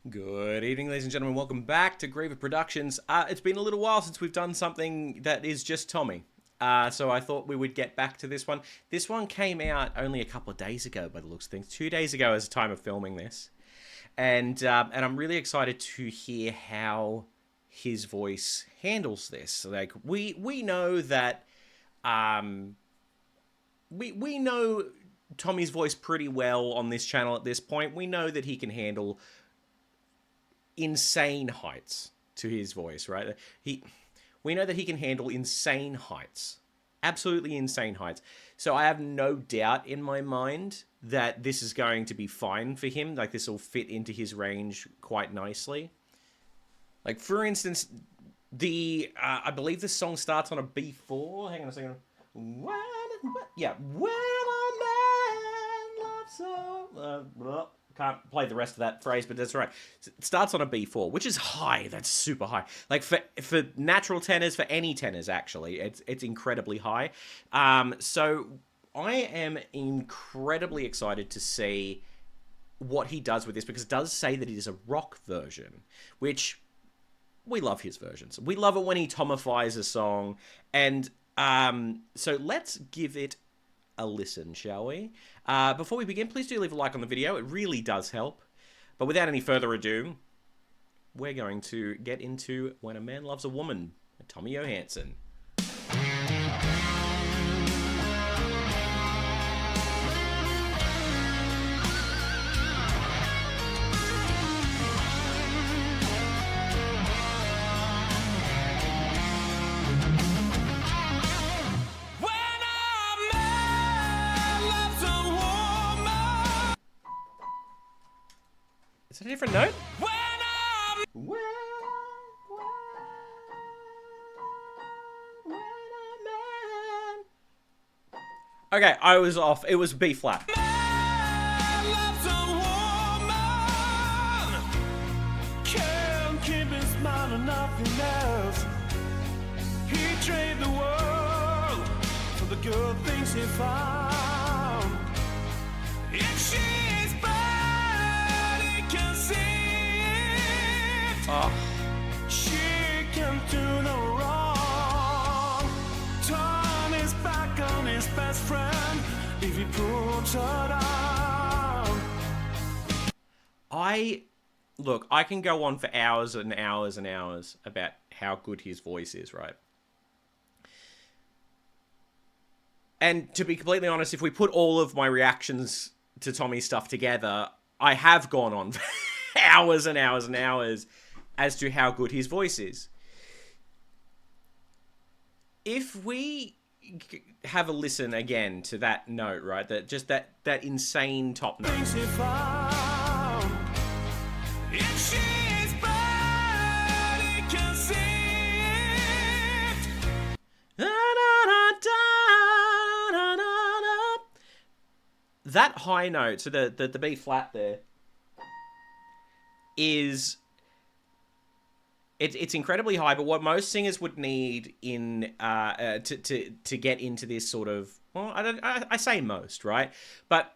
Good evening, ladies and gentlemen. Welcome back to Griever Productions. It's been a little while since we've done something that is just Tommy. So I thought we would get back to this one. This one came out only a couple of days ago, by the looks of things. 2 days ago as the time of filming this. And I'm really excited to hear how his voice handles this. Like, we know that... We know Tommy's voice pretty well on this channel at this point. We know that he can handle insane heights to his voice, right? We know that he can handle insane heights. Absolutely insane heights. So I have no doubt in my mind that this is going to be fine for him. Like, this will fit into his range quite nicely. Like, for instance, I believe this song starts on a B4. Hang on a second. When a man loves so... Can't play the rest of that phrase, but that's right. It starts on a B4, which is high. That's super high. Like, for natural tenors, for any tenors, actually, it's incredibly high. So I am incredibly excited to see what he does with this, because it does say that it is a rock version, which we love his versions. We love it when he tomifies a song. And so let's give it a listen, shall we? Before we begin, please do leave a like on the video. It really does help. But without any further ado, we're going to get into When a Man Loves a Woman, Tommy Johansson. Is that a different note? Okay, I was off. It was B flat. Can't keep his mind on nothing else. He traded the world for the good things he found. If she's bad, he can see it. She can do no wrong. Turn his back on his best friend if he puts her down. Look, I can go on for hours and hours and hours about how good his voice is, right? And to be completely honest, if we put all of my reactions to Tommy's stuff together, I have gone on for hours and hours and hours as to how good his voice is. If we have a listen again to that note, right? That insane top note. If she's bad, he can see it. That high note, so the B flat there, is it's incredibly high. But what most singers would need in to get into this sort of, well, I say most, right? But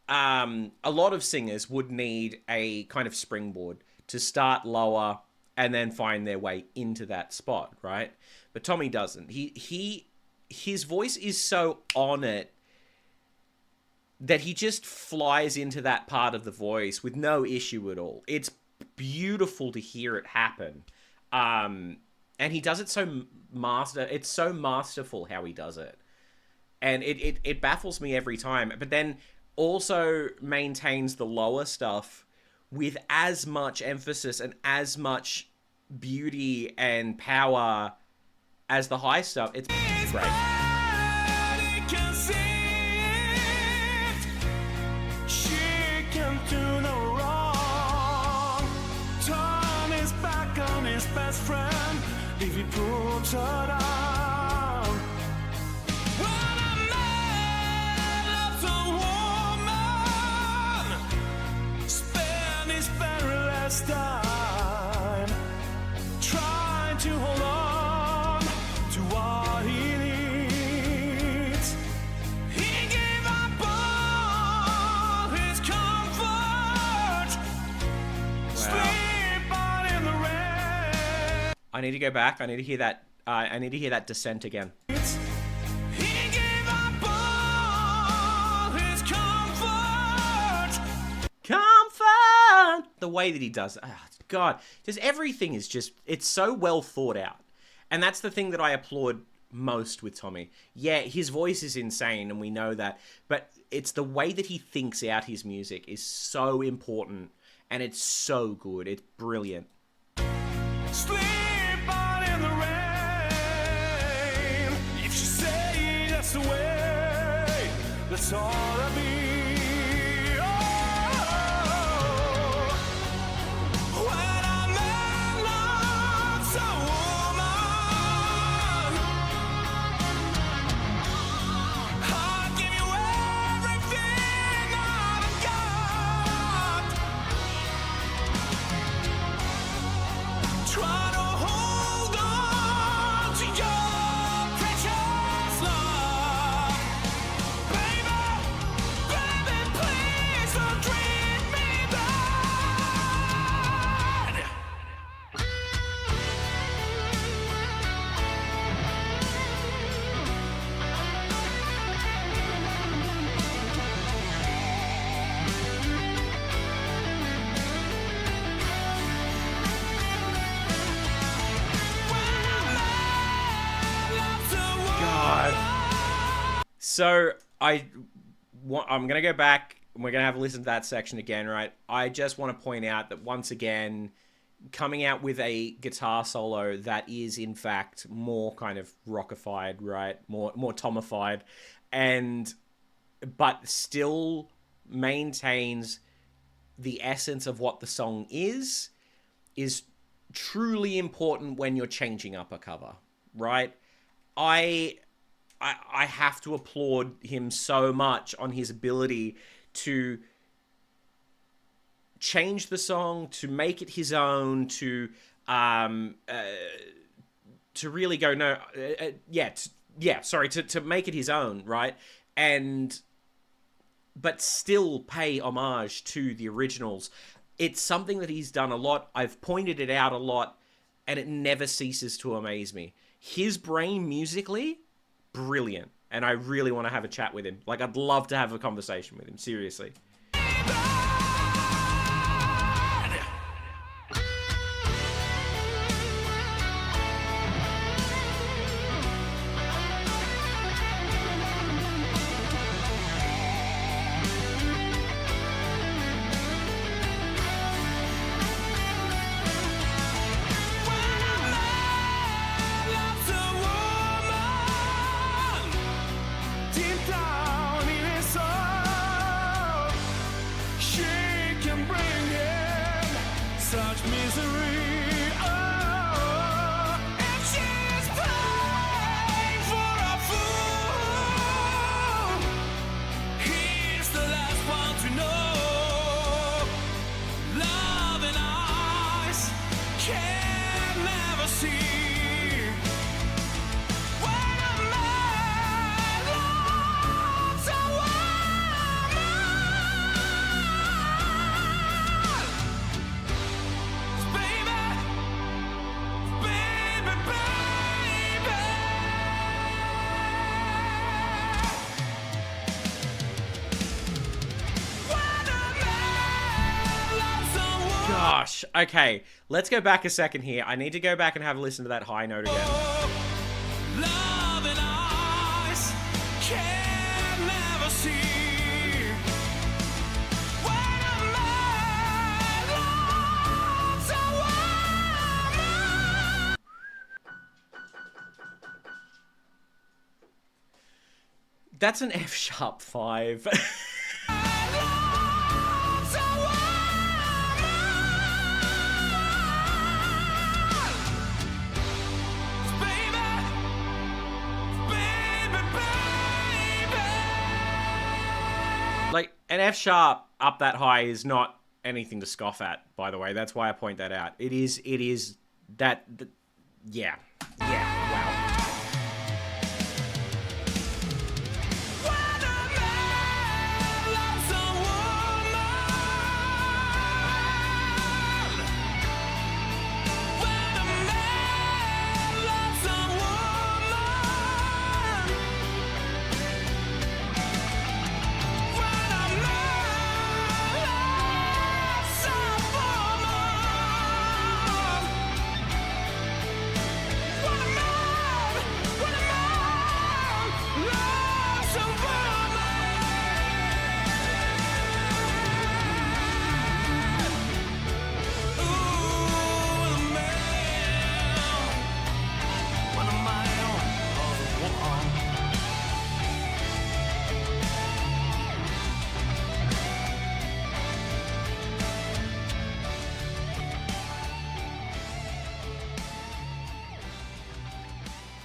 a lot of singers would need a kind of springboard to start lower and then find their way into that spot, right? But Tommy doesn't. His voice is so on it that he just flies into that part of the voice with no issue at all. It's beautiful to hear it happen. And he does it so it's so masterful how he does it. And it baffles me every time. But then also maintains the lower stuff with as much emphasis and as much beauty and power as the high stuff. It's great. She can do no wrong. Turn his back on his best friend if he puts her down. When a man loves a woman, spend his very last time trying to hold on to what he needs. He gave up all his comfort. Wow. I need to go back. I need to hear that. I need to hear that descent again. He gave up all his comfort. Comfort! The way that he does. God. Just everything is just... It's so well thought out. And that's the thing that I applaud most with Tommy. Yeah, his voice is insane, and we know that. But it's the way that he thinks out his music is so important. And it's so good. It's brilliant. Sleep out in the rain. If you say that's the way, that's all I be. Oh, when a man loves a woman, I'll give you everything I've got. Try to hold on to your precious love. Baby, baby, please don't treat me bad. God. So I'm gonna go back and we're gonna have a listen to that section again, right? I just want to point out that once again, coming out with a guitar solo that is in fact more kind of rockified, right? More Tomified, but still maintains the essence of what the song is truly important when you're changing up a cover, right? I have to applaud him so much on his ability to change the song, to make it his own, to really go to make it his own, right? But still pay homage to the originals. It's something that he's done a lot. I've pointed it out a lot, and it never ceases to amaze me. His brain musically, brilliant. And I really want to have a chat with him. Like, I'd love to have a conversation with him, seriously. Such misery, oh, and she's paying for a fool. He's the last one to know. Love and eyes can never see. When a man loves a woman, Gosh, okay, let's go back a second here. I need to go back and have a listen to that high note again. Love and eyes can never see. When a man loves a woman. That's an F sharp 5. Like, an F sharp up that high is not anything to scoff at, by the way. That's why I point that out. It is that, yeah, wow.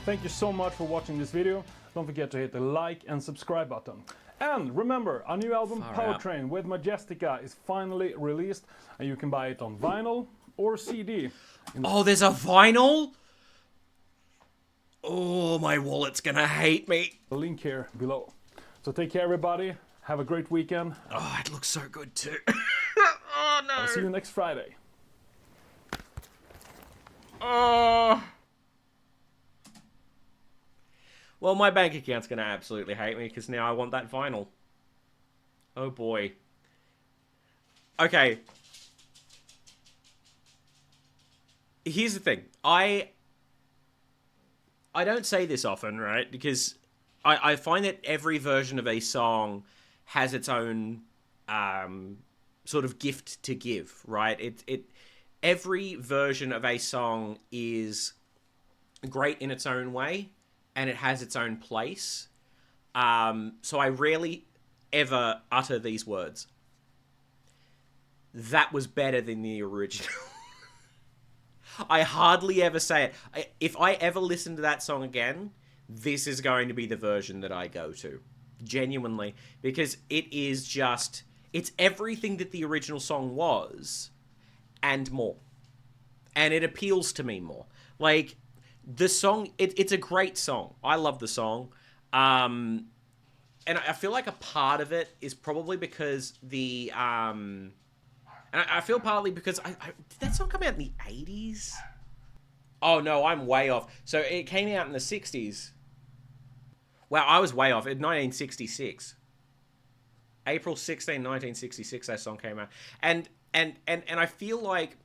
Thank you so much for watching this video. Don't forget to hit the like and subscribe button. And remember, our new album Power Train with Majestica is finally released, and you can buy it on vinyl or CD. Oh, there's a vinyl? Oh, my wallet's gonna hate me. The link here below. So take care, everybody. Have a great weekend. Oh, it looks so good too. Oh, no. I'll see you next Friday. Oh. Well, my bank account's gonna absolutely hate me because now I want that vinyl. Oh, boy. Okay. Here's the thing. I don't say this often, right? Because I find that every version of a song has its own sort of gift to give, right? Every version of a song is great in its own way, and it has its own place. So I rarely ever utter these words. That was better than the original. I hardly ever say it. If I ever listen to that song again, this is going to be the version that I go to. Genuinely. Because it is just... It's everything that the original song was, and more. And it appeals to me more. Like, the song... It's a great song. I love the song. And I feel like a part of it is probably because the... And I feel partly because did that song come out in the 80s? Oh, no, I'm way off. So it came out in the 60s. Wow, I was way off. In 1966. April 16, 1966, that song came out. And I feel like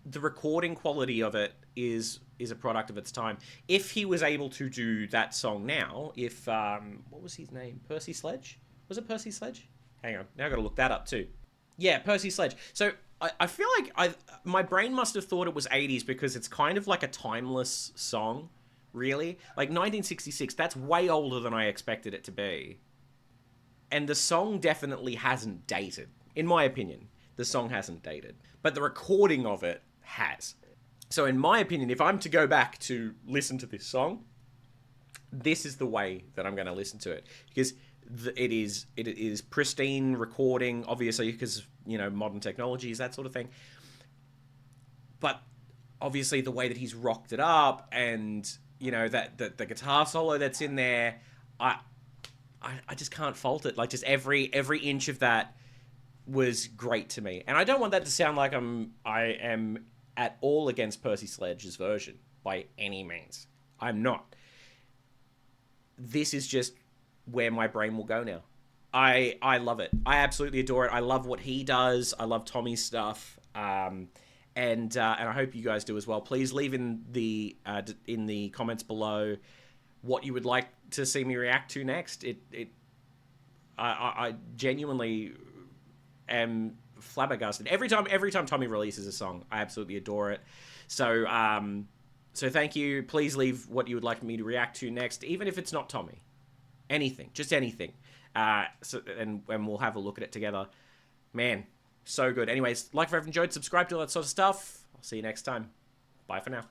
the recording quality of it is a product of its time. If he was able to do that song now, if, what was his name? Percy Sledge? Was it Percy Sledge? Hang on, now I've got to look that up too. Yeah, Percy Sledge. So I feel like my brain must have thought it was 80s because it's kind of like a timeless song, really. Like 1966, that's way older than I expected it to be. And the song definitely hasn't dated. In my opinion, the song hasn't dated. But the recording of it has. So in my opinion, if I'm to go back to listen to this song, this is the way that I'm going to listen to it. Because it is pristine recording, obviously, because, you know, modern technologies, that sort of thing. But obviously the way that he's rocked it up and, you know, that the guitar solo that's in there, I just can't fault it. Like, just every inch of that was great to me. And I don't want that to sound like I am at all against Percy Sledge's version by any means. I'm not. This is just where my brain will go now. I love it. I absolutely adore it. I love what he does. I love Tommy's stuff. And I hope you guys do as well. Please leave in the comments below what you would like to see me react to next. I genuinely am flabbergasted. Every time Tommy releases a song, I absolutely adore it. So thank you. Please leave what you would like me to react to next, even if it's not Tommy. Anything, just anything. And we'll have a look at it together. Man, so good. Anyways, like if you've enjoyed, subscribe to all that sort of stuff. I'll see you next time. Bye for now.